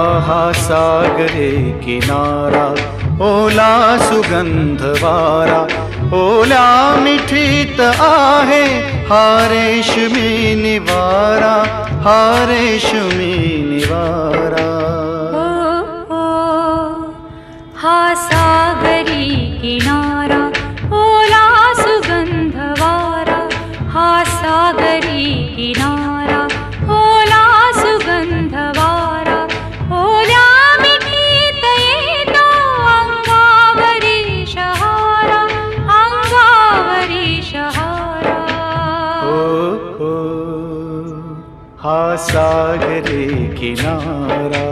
हा सागरे किनारा, ओला सुगंध वारा, ओल्या मिठीत आहे हा रेशमी निवारा, हा रेशमी निवारा. हा सागरी किनारा, ओला सुगंध वारा, हा सागरी किनारा, ओला सुगंध वारा, ओल्या मिठीत येतो अंगावरी शहारा, अंगावरी शहारा. हो, हा सागरी किनारा.